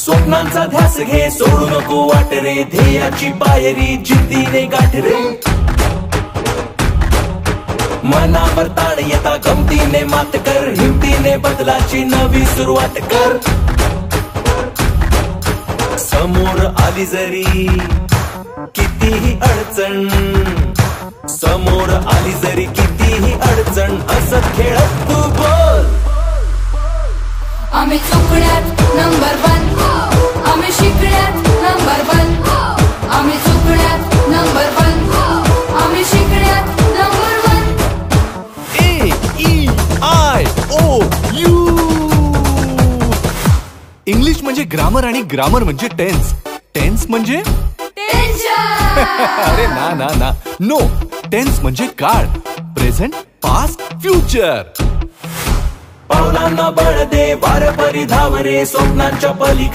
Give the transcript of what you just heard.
स्वप्नांचा ध्यास घे, सोडू नको वाट रे, ध्येयाची पायरी जिद्दीने गाठ रे. मनावर ताण येता गमतीने मात कर, हिमतीने बदलाची नवी सुरुवात कर. समोर आली जरी कितीही अडचण, समोर आली जरी कितीही अडचण, हसत खेळत तू बोल. आम्ही चुकण्यात नंबर 1, आम्ही शिकण्यात नंबर 1, आम्ही चुकण्यात नंबर 1, आम्ही शिकण्यात नंबर 1. AEIOU. इंग्लिश म्हणजे ग्रामर आणि ग्रामर म्हणजे टेन्स. टेन्स म्हणजे टेन्शन. अरे ना ना ना, नो. टेन्स म्हणजे काळ, प्रेझेंट, पास्ट, फ्युचर. पावलांना बळ दे, वार परिधाव रे, स्वप्नांच्या पलीकडे